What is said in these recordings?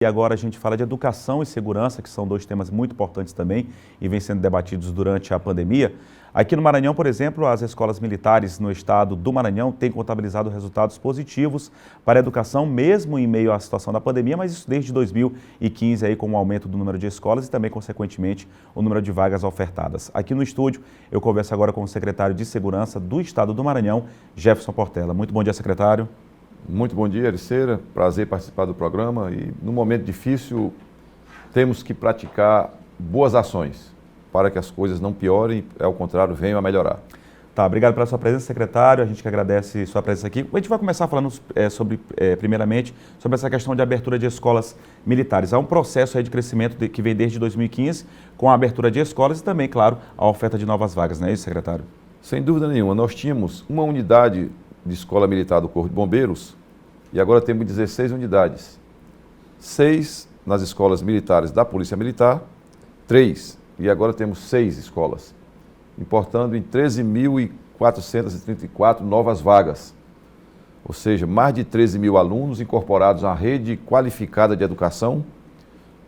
E agora a gente fala de educação e segurança, que são dois temas muito importantes também e vêm sendo debatidos durante a pandemia. Aqui no Maranhão, por exemplo, as escolas militares no estado do Maranhão têm contabilizado resultados positivos para a educação, mesmo em meio à situação da pandemia, mas isso desde 2015, aí, com o aumento do número de escolas e também, consequentemente, o número de vagas ofertadas. Aqui no estúdio, eu converso agora com o secretário de Segurança do estado do Maranhão, Jefferson Portela. Muito bom dia, secretário. Muito bom dia, Ericeira. Prazer participar do programa e, num momento difícil, temos que praticar boas ações para que as coisas não piorem, ao contrário, venham a melhorar. Tá, obrigado pela sua presença, secretário. A gente que agradece sua presença aqui. A gente vai começar falando primeiramente, sobre essa questão de abertura de escolas militares. Há um processo aí de crescimento que vem desde 2015, com a abertura de escolas e também, claro, a oferta de novas vagas, não é isso, secretário? Sem dúvida nenhuma. Nós tínhamos uma unidade de escola militar do Corpo de Bombeiros e agora temos 16 unidades. 6 nas escolas militares da Polícia Militar, 3, e agora temos 6 escolas, importando em 13.434 novas vagas, ou seja, mais de 13 mil alunos incorporados à rede qualificada de educação,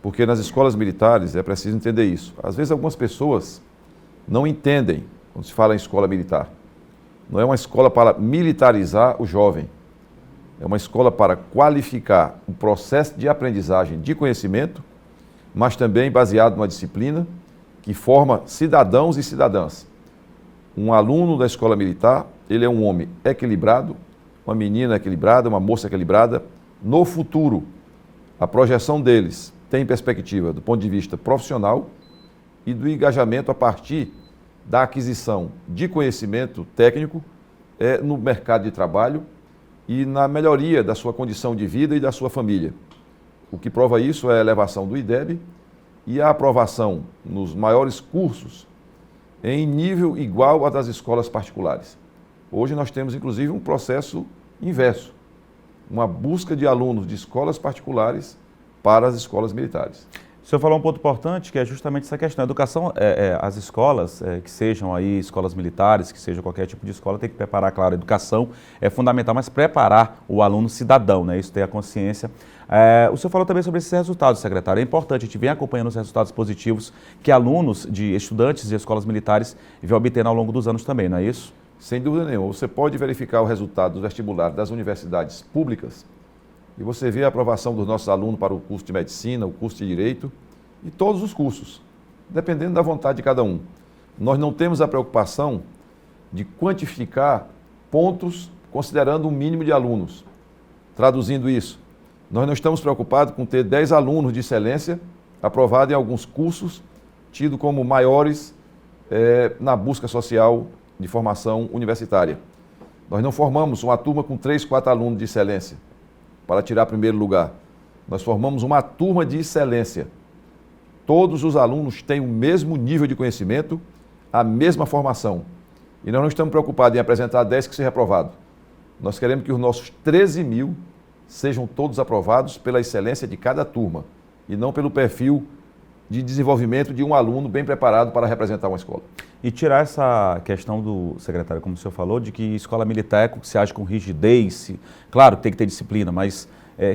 porque nas escolas militares é preciso entender isso. Às vezes algumas pessoas não entendem quando se fala em escola militar. Não é uma escola para militarizar o jovem, é uma escola para qualificar o processo de aprendizagem de conhecimento, mas também baseado numa disciplina que forma cidadãos e cidadãs. Um aluno da escola militar, ele é um homem equilibrado, uma menina equilibrada, uma moça equilibrada. No futuro, a projeção deles tem perspectiva do ponto de vista profissional e do engajamento a partir da aquisição de conhecimento técnico no mercado de trabalho e na melhoria da sua condição de vida e da sua família. O que prova isso é a elevação do IDEB e a aprovação nos maiores cursos em nível igual à das escolas particulares. Hoje nós temos, inclusive, um processo inverso, uma busca de alunos de escolas particulares para as escolas militares. O senhor falou um ponto importante, que é justamente essa questão. A educação, as escolas, que sejam aí escolas militares, que seja qualquer tipo de escola, tem que preparar, claro, a educação é fundamental, mas preparar o aluno cidadão, né? Isso ter a consciência. O senhor falou também sobre esses resultados, secretário. É importante, a gente vem acompanhando os resultados positivos que alunos de estudantes de escolas militares vêm obtendo ao longo dos anos também, não é isso? Sem dúvida nenhuma. Você pode verificar o resultado do vestibular das universidades públicas e você vê a aprovação dos nossos alunos para o curso de medicina, o curso de direito e todos os cursos, dependendo da vontade de cada um. Nós não temos a preocupação de quantificar pontos considerando o mínimo de alunos. Traduzindo isso, nós não estamos preocupados com ter 10 alunos de excelência aprovados em alguns cursos, tidos como maiores na busca social de formação universitária. Nós não formamos uma turma com 3, 4 alunos de excelência para tirar primeiro lugar. Nós formamos uma turma de excelência. Todos os alunos têm o mesmo nível de conhecimento, a mesma formação. E nós não estamos preocupados em apresentar 10 que sejam reprovados. Nós queremos que os nossos 13 mil sejam todos aprovados pela excelência de cada turma e não pelo perfil de desenvolvimento de um aluno bem preparado para representar uma escola. E tirar essa questão do secretário, como o senhor falou, de que escola militar se age com rigidez, claro, tem que ter disciplina, mas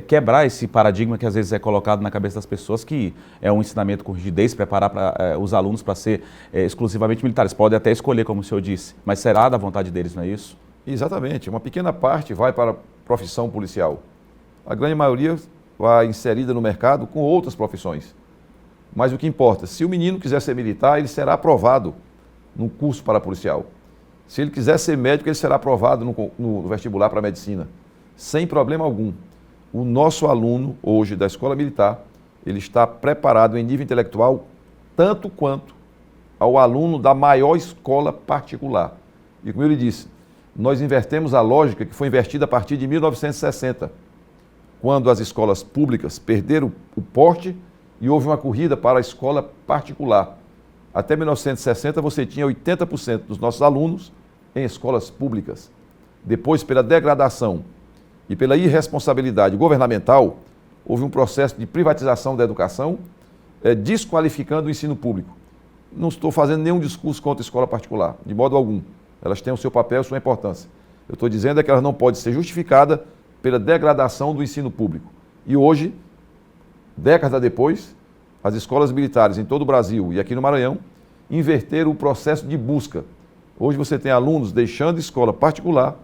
quebrar esse paradigma que às vezes é colocado na cabeça das pessoas, que é um ensinamento com rigidez, preparar os alunos para ser exclusivamente militares. Podem até escolher, como o senhor disse, mas será da vontade deles, não é isso? Exatamente, uma pequena parte vai para a profissão policial. A grande maioria vai inserida no mercado com outras profissões. Mas o que importa, se o menino quiser ser militar, ele será aprovado no curso para policial. Se ele quiser ser médico, ele será aprovado no vestibular para medicina, sem problema algum. O nosso aluno, hoje, da escola militar, ele está preparado em nível intelectual tanto quanto ao aluno da maior escola particular. E como eu lhe disse, nós invertemos a lógica que foi invertida a partir de 1960, quando as escolas públicas perderam o porte e houve uma corrida para a escola particular. Até 1960 você tinha 80% dos nossos alunos em escolas públicas. Depois, pela degradação e pela irresponsabilidade governamental, houve um processo de privatização da educação, desqualificando o ensino público. Não estou fazendo nenhum discurso contra a escola particular, de modo algum. Elas têm o seu papel e sua importância. Eu estou dizendo que elas não podem ser justificadas pela degradação do ensino público. E hoje, década depois, as escolas militares em todo o Brasil e aqui no Maranhão inverteram o processo de busca. Hoje você tem alunos deixando escola particular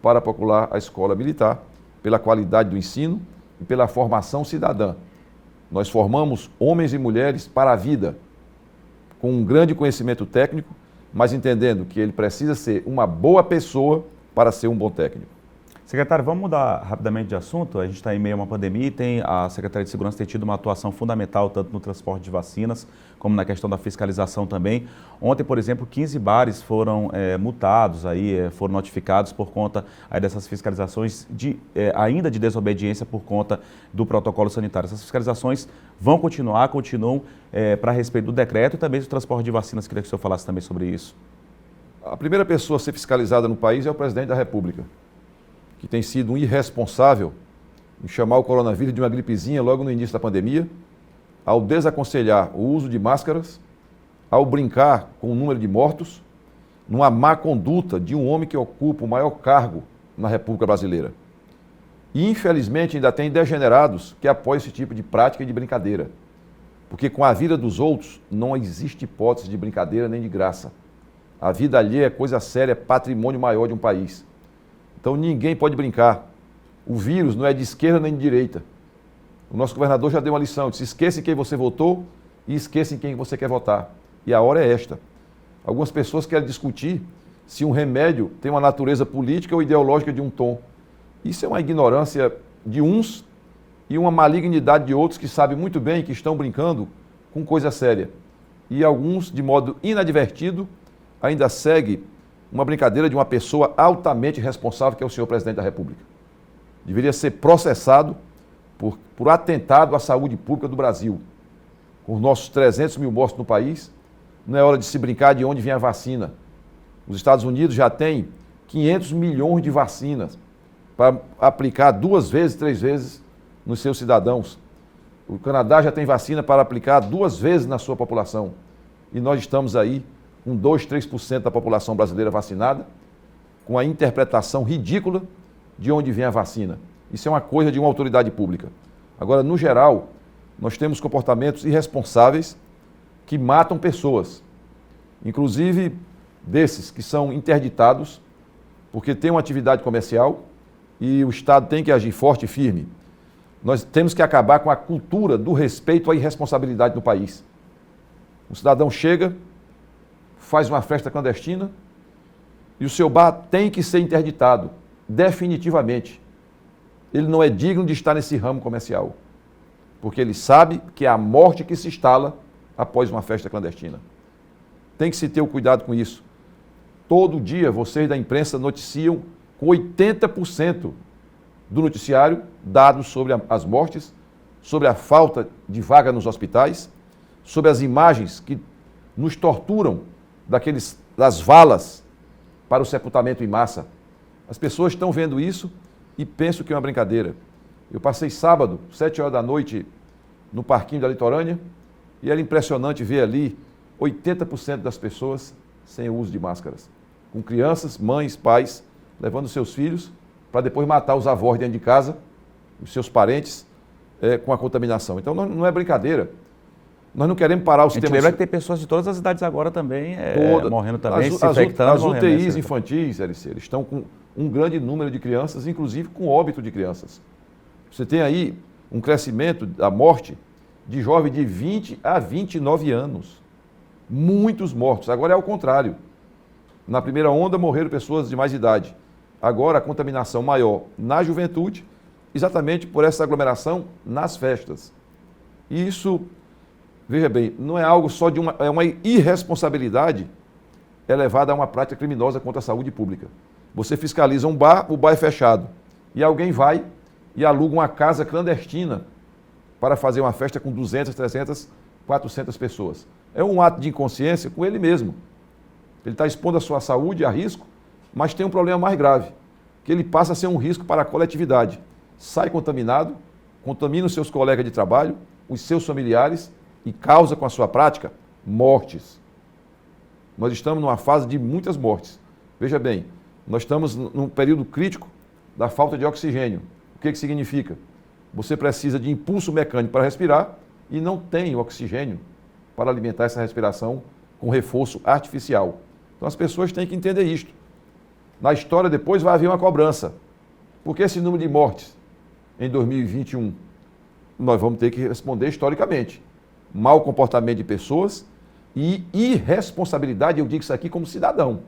para procurar a escola militar, pela qualidade do ensino e pela formação cidadã. Nós formamos homens e mulheres para a vida, com um grande conhecimento técnico, mas entendendo que ele precisa ser uma boa pessoa para ser um bom técnico. Secretário, vamos mudar rapidamente de assunto. A gente está em meio a uma pandemia e a Secretaria de Segurança tem tido uma atuação fundamental tanto no transporte de vacinas como na questão da fiscalização também. Ontem, por exemplo, 15 bares foram multados, foram notificados por conta dessas fiscalizações ainda de desobediência por conta do protocolo sanitário. Essas fiscalizações continuam para respeito do decreto e também do transporte de vacinas. Queria que o senhor falasse também sobre isso. A primeira pessoa a ser fiscalizada no país é o presidente da República, que tem sido um irresponsável em chamar o coronavírus de uma gripezinha logo no início da pandemia, ao desaconselhar o uso de máscaras, ao brincar com o número de mortos, numa má conduta de um homem que ocupa o maior cargo na República Brasileira. E, infelizmente, ainda tem degenerados que apoiam esse tipo de prática e de brincadeira, porque com a vida dos outros não existe hipótese de brincadeira nem de graça. A vida alheia é coisa séria, é patrimônio maior de um país. Então ninguém pode brincar. O vírus não é de esquerda nem de direita. O nosso governador já deu uma lição, disse: esqueça em quem você votou e esqueça em quem você quer votar. E a hora é esta. Algumas pessoas querem discutir se um remédio tem uma natureza política ou ideológica de um tom. Isso é uma ignorância de uns e uma malignidade de outros que sabem muito bem que estão brincando com coisa séria. E alguns, de modo inadvertido, ainda seguem uma brincadeira de uma pessoa altamente responsável, que é o senhor presidente da República. Deveria ser processado por atentado à saúde pública do Brasil. Com os nossos 300 mil mortos no país, não é hora de se brincar de onde vem a vacina. Os Estados Unidos já têm 500 milhões de vacinas para aplicar 2 vezes, 3 vezes nos seus cidadãos. O Canadá já tem vacina para aplicar 2 vezes na sua população. E nós estamos aí com 2, 3% da população brasileira vacinada, com a interpretação ridícula de onde vem a vacina. Isso é uma coisa de uma autoridade pública. Agora, no geral, nós temos comportamentos irresponsáveis que matam pessoas, inclusive desses que são interditados porque tem uma atividade comercial e o Estado tem que agir forte e firme. Nós temos que acabar com a cultura do respeito à irresponsabilidade no país. O cidadão chega, faz uma festa clandestina e o seu bar tem que ser interditado, definitivamente. Ele não é digno de estar nesse ramo comercial, porque ele sabe que é a morte que se instala após uma festa clandestina. Tem que se ter o cuidado com isso. Todo dia vocês da imprensa noticiam com 80% do noticiário dados sobre as mortes, sobre a falta de vaga nos hospitais, sobre as imagens que nos torturam das valas para o sepultamento em massa. As pessoas estão vendo isso e pensam que é uma brincadeira. Eu passei sábado, 7 horas da noite, no parquinho da Litorânea, e era impressionante ver ali 80% das pessoas sem o uso de máscaras. Com crianças, mães, pais, levando seus filhos para depois matar os avós dentro de casa, os seus parentes, com a contaminação. Então não é brincadeira. Nós não queremos parar o sistema... A gente lembra que tem pessoas de todas as idades agora também morrendo também, se infectando. As UTIs infantis, eles estão com um grande número de crianças, inclusive com óbito de crianças. Você tem aí um crescimento da morte de jovens de 20 a 29 anos. Muitos mortos. Agora é ao contrário. Na primeira onda morreram pessoas de mais idade. Agora a contaminação maior na juventude, exatamente por essa aglomeração nas festas. E isso... Veja bem, não é algo só de uma irresponsabilidade elevada a uma prática criminosa contra a saúde pública. Você fiscaliza um bar, o bar é fechado. E alguém vai e aluga uma casa clandestina para fazer uma festa com 200, 300, 400 pessoas. É um ato de inconsciência com ele mesmo. Ele está expondo a sua saúde a risco, mas tem um problema mais grave, que ele passa a ser um risco para a coletividade. Sai contaminado, contamina os seus colegas de trabalho, os seus familiares, e causa com a sua prática mortes. Nós estamos numa fase de muitas mortes. Veja bem, nós estamos num período crítico da falta de oxigênio. O que significa? você precisa de impulso mecânico para respirar e não tem oxigênio para alimentar essa respiração com reforço artificial. Então as pessoas têm que entender isto. Na história depois vai haver uma cobrança. Por que esse número de mortes em 2021? Nós vamos ter que responder historicamente. Mau comportamento de pessoas e irresponsabilidade, eu digo isso aqui como cidadão,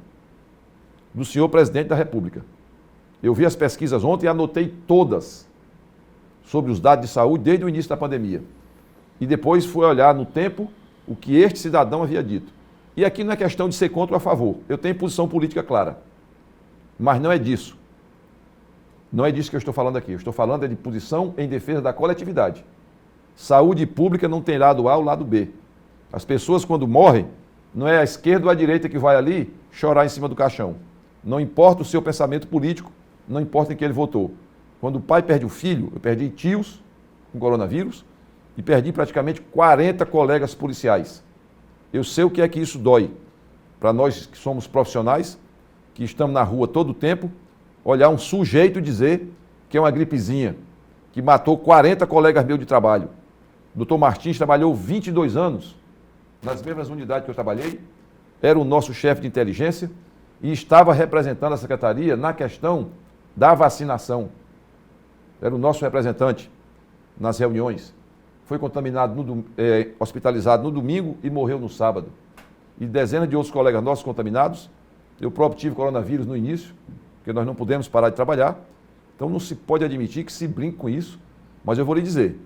do senhor presidente da República. Eu vi as pesquisas ontem e anotei todas sobre os dados de saúde desde o início da pandemia. E depois fui olhar no tempo o que este cidadão havia dito. E aqui não é questão de ser contra ou a favor. Eu tenho posição política clara. Mas não é disso. Não é disso que eu estou falando aqui. Eu estou falando de posição em defesa da coletividade. Saúde pública não tem lado A ou lado B. As pessoas, quando morrem, não é a esquerda ou a direita que vai ali chorar em cima do caixão. Não importa o seu pensamento político, não importa em que ele votou. Quando o pai perde o filho, eu perdi tios com coronavírus e perdi praticamente 40 colegas policiais. Eu sei o que é que isso dói. Para nós que somos profissionais, que estamos na rua todo o tempo, olhar um sujeito e dizer que é uma gripezinha, que matou 40 colegas meus de trabalho. O doutor Martins trabalhou 22 anos nas mesmas unidades que eu trabalhei, era o nosso chefe de inteligência e estava representando a secretaria na questão da vacinação. Era o nosso representante nas reuniões. Foi contaminado, hospitalizado no domingo e morreu no sábado. E dezenas de outros colegas nossos contaminados. Eu próprio tive coronavírus no início, porque nós não pudemos parar de trabalhar. Então não se pode admitir que se brinque com isso. Mas eu vou lhe dizer,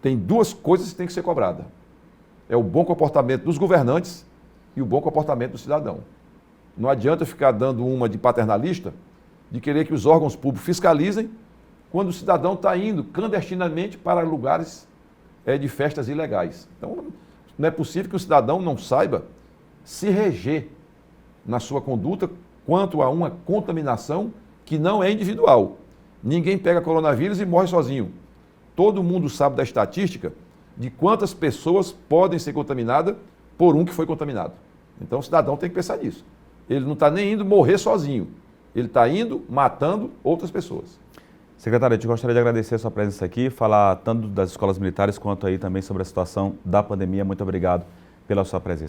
tem duas coisas que têm que ser cobradas. É o bom comportamento dos governantes e o bom comportamento do cidadão. Não adianta ficar dando uma de paternalista, de querer que os órgãos públicos fiscalizem, quando o cidadão está indo clandestinamente para lugares de festas ilegais. Então, não é possível que o cidadão não saiba se reger na sua conduta quanto a uma contaminação que não é individual. Ninguém pega coronavírus e morre sozinho. Todo mundo sabe da estatística de quantas pessoas podem ser contaminadas por um que foi contaminado. Então, o cidadão tem que pensar nisso. Ele não está nem indo morrer sozinho. Ele está indo matando outras pessoas. Secretário, eu te gostaria de agradecer a sua presença aqui, falar tanto das escolas militares quanto aí também sobre a situação da pandemia. Muito obrigado pela sua presença.